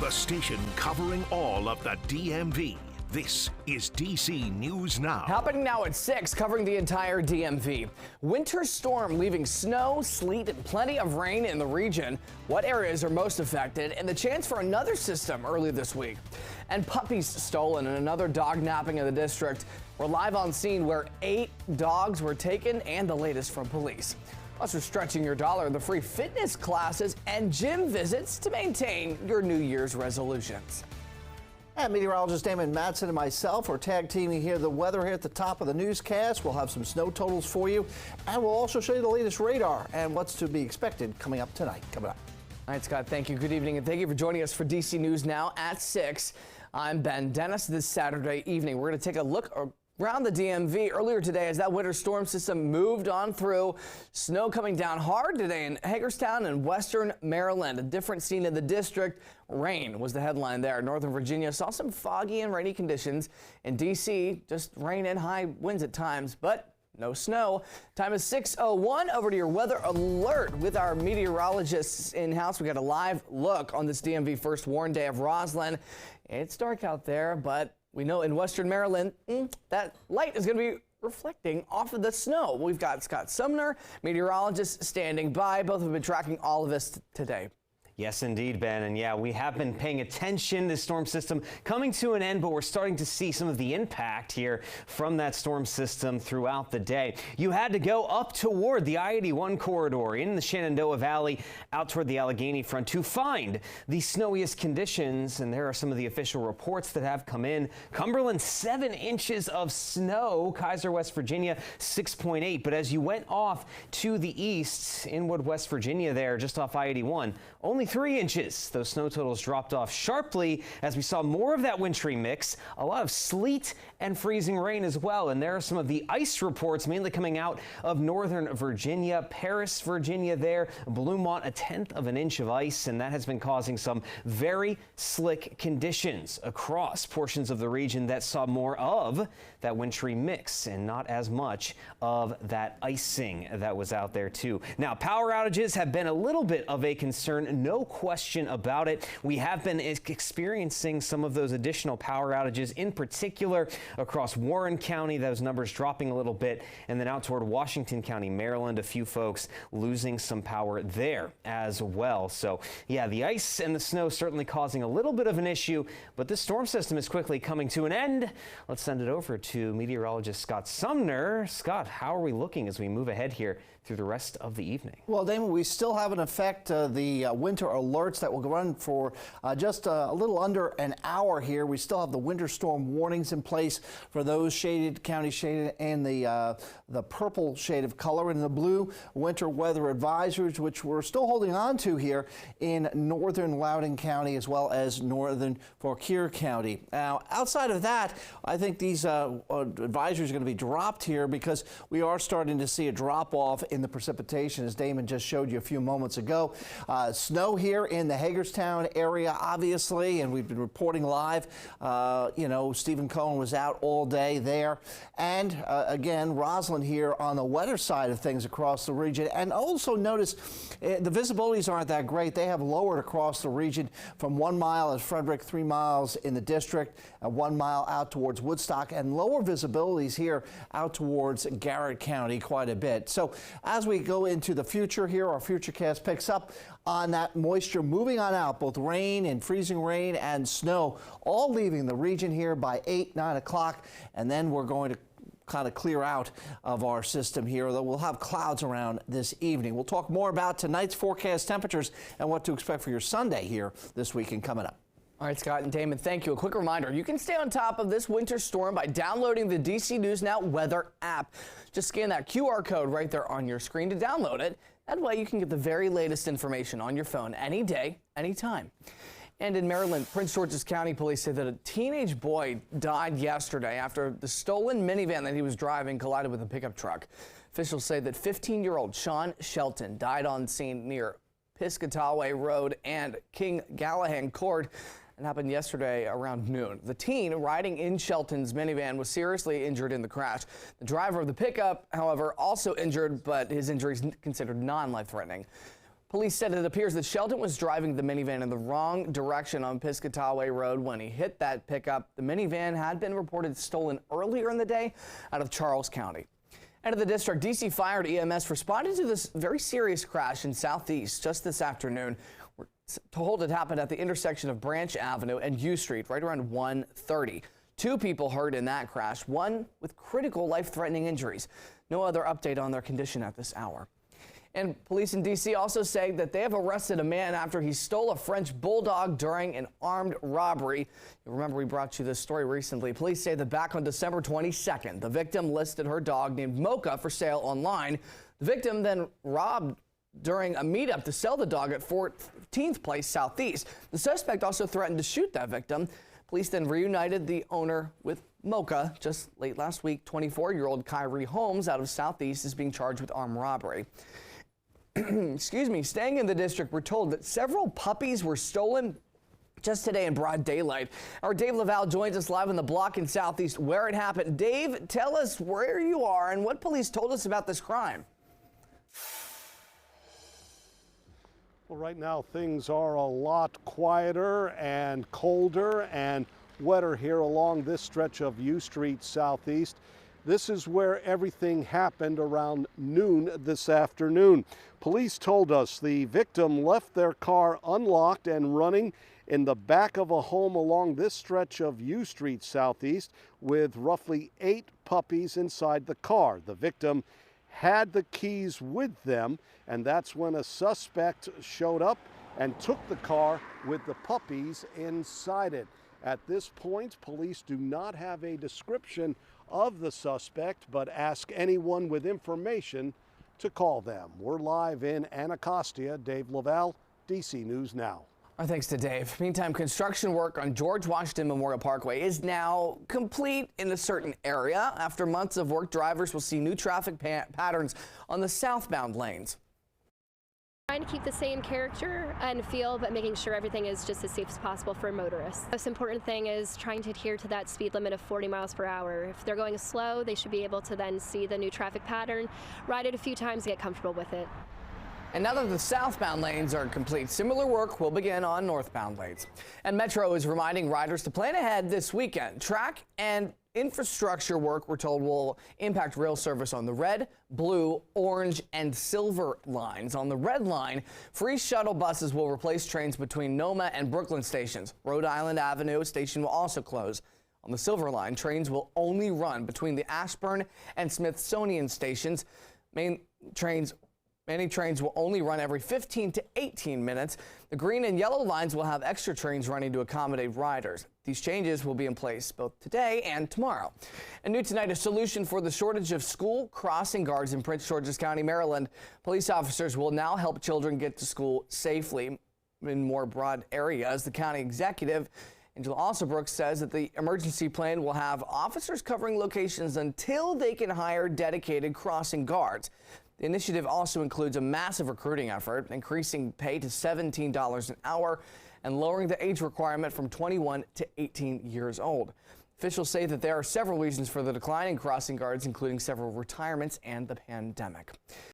the station covering all of the DMV. This is DC News Now. Happening now at 6, covering the entire DMV. Winter storm leaving snow, sleet, and plenty of rain in the region. What areas are most affected? And the chance for another system early this week. And puppies stolen and another dog napping in the district. We're live on scene where 8 dogs were taken and the latest from police. Plus, we're stretching your dollar, the free fitness classes and gym visits to maintain your New Year's resolutions. And meteorologist Damon Matson and myself are tag teaming here the weather here at the top of the newscast. We'll have some snow totals for you, and we'll also show you the latest radar and what's to be expected coming up tonight. Coming up. All right, Scott, thank you. Good evening, and thank you for joining us for DC News Now at 6. I'm Ben Dennis. This Saturday evening, we're going to take a look around the DMV earlier today as that winter storm system moved on through. Snow coming down hard today in Hagerstown and western Maryland. A different scene in the district. Rain was the headline there. Northern Virginia saw some foggy and rainy conditions. In D.C., just rain and high winds at times, but no snow. Time is 6:01. Over to your weather alert with our meteorologists in-house. We got a live look on this DMV first warn day of Roslyn. It's dark out there, but we know in western Maryland, that light is going to be reflecting off of the snow. We've got Scott Sumner, meteorologist, standing by. Both have been tracking all of this today. Yes, indeed, Ben. And yeah, we have been paying attention. This storm system coming to an end, but we're starting to see some of the impact here from that storm system throughout the day. You had to go up toward the I-81 corridor in the Shenandoah Valley out toward the Allegheny front to find the snowiest conditions. And there are some of the official reports that have come in. Cumberland, 7 inches of snow. Kaiser, West Virginia, 6.8. But as you went off to the east, Inwood, West Virginia there, just off I-81, only 3 inches. Those snow totals dropped off sharply as we saw more of that wintry mix, a lot of sleet and freezing rain as well. And there are some of the ice reports mainly coming out of Northern Virginia, Paris, Virginia there, Bluemont, 1/10 of an inch of ice, and that has been causing some very slick conditions across portions of the region that saw more of that wintry mix and not as much of that icing that was out there too. Now, power outages have been a little bit of a concern, no question about it. We have been experiencing some of those additional power outages, in particular across Warren County, those numbers dropping a little bit, and then out toward Washington County, Maryland, a few folks losing some power there as well. So yeah, the ice and the snow certainly causing a little bit of an issue, but this storm system is quickly coming to an end. Let's send it over to meteorologist Scott Sumner. Scott, how are we looking as we move ahead here through the rest of the evening? Well, Damon, we still have in effect the winter alerts that will run for just a little under an hour here. We still have the winter storm warnings in place for those shaded, county shaded, and the purple shade of color, and the blue winter weather advisories, which we're still holding on to here in northern Loudoun County as well as northern Fauquier County. Now, outside of that, I think these advisories are going to be dropped here because we are starting to see a drop off in the precipitation, as Damon just showed you a few moments ago. Snow here in the Hagerstown area, obviously, and we've been reporting live. You know, Stephen Cohen was out all day there. And again, Roslyn here on the weather side of things across the region. And also notice the visibilities aren't that great. They have lowered across the region from 1 mile at Frederick, 3 miles in the district, 1 mile out towards Woodstock, and lower visibilities here out towards Garrett County quite a bit. So as we go into the future here, our futurecast picks up on that moisture moving on out, both rain and freezing rain and snow, all leaving the region here by 8, 9 o'clock, and then we're going to kind of clear out of our system here, although we'll have clouds around this evening. We'll talk more about tonight's forecast temperatures and what to expect for your Sunday here this weekend coming up. All right, Scott and Damon, thank you. A quick reminder, you can stay on top of this winter storm by downloading the DC News Now weather app. Just scan that QR code right there on your screen to download it. That way you can get the very latest information on your phone any day, anytime. And in Maryland, Prince George's County Police say that a teenage boy died yesterday after the stolen minivan that he was driving collided with a pickup truck. Officials say that 15-year-old Sean Shelton died on scene near Piscataway Road and King Gallahan Court. It happened yesterday around noon. The teen riding in Shelton's minivan was seriously injured in the crash. The driver of the pickup, however, also injured, but his injuries considered non-life-threatening. Police said it appears that Sheldon was driving the minivan in the wrong direction on Piscataway Road when he hit that pickup. The minivan had been reported stolen earlier in the day out of Charles County. Out of the district, DC Fire and EMS responded to this very serious crash in Southeast just this afternoon. We're told it happened at the intersection of Branch Avenue and U Street right around 1:30. 2 people hurt in that crash, one with critical life-threatening injuries. No other update on their condition at this hour. And police in D.C. also say that they have arrested a man after he stole a French bulldog during an armed robbery. You remember we brought you this story recently. Police say that back on December 22nd, the victim listed her dog named Mocha for sale online. The victim then robbed during a meetup to sell the dog at 14th Place Southeast. The suspect also threatened to shoot that victim. Police then reunited the owner with Mocha. Just late last week, 24-year-old Kyrie Holmes out of Southeast is being charged with armed robbery. Excuse me, staying in the district, we're told that several puppies were stolen just today in broad daylight. Our Dave Laval joins us live on the block in Southeast where it happened. Dave, tell us where you are and what police told us about this crime. Well, right now things are a lot quieter and colder and wetter here along this stretch of U Street Southeast. This is where everything happened around noon this afternoon. Police told us the victim left their car unlocked and running in the back of a home along this stretch of U Street Southeast with roughly 8 puppies inside the car. The victim had the keys with them, and that's when a suspect showed up and took the car with the puppies inside it. At this point, police do not have a description of the suspect, but ask anyone with information to call them. We're live in Anacostia. Dave Laval, DC News Now. Our thanks to Dave. Meantime, construction work on George Washington Memorial Parkway is now complete in a certain area. After months of work, drivers will see new traffic patterns on the southbound lanes. Trying to keep the same character and feel, but making sure everything is just as safe as possible for motorists. The most important thing is trying to adhere to that speed limit of 40 miles per hour. If they're going slow, they should be able to then see the new traffic pattern, ride it a few times, get comfortable with it. And now that the southbound lanes are complete, similar work will begin on northbound lanes. And Metro is reminding riders to plan ahead this weekend. Track and infrastructure work, we're told, will impact rail service on the red, blue, orange, and silver lines. On the red line, free shuttle buses will replace trains between Noma and Brooklyn stations. Rhode Island Avenue station will also close. On the silver line, trains will only run between the Ashburn and Smithsonian stations. Many trains will only run every 15 to 18 minutes. The green and yellow lines will have extra trains running to accommodate riders. These changes will be in place both today and tomorrow. And new tonight, a solution for the shortage of school crossing guards in Prince George's County, Maryland. Police officers will now help children get to school safely in more broad areas. The county executive, Angela Alsobrooks, says that the emergency plan will have officers covering locations until they can hire dedicated crossing guards. The initiative also includes a massive recruiting effort, increasing pay to $17 an hour and lowering the age requirement from 21 to 18 years old. Officials say that there are several reasons for the decline in crossing guards, including several retirements and the pandemic.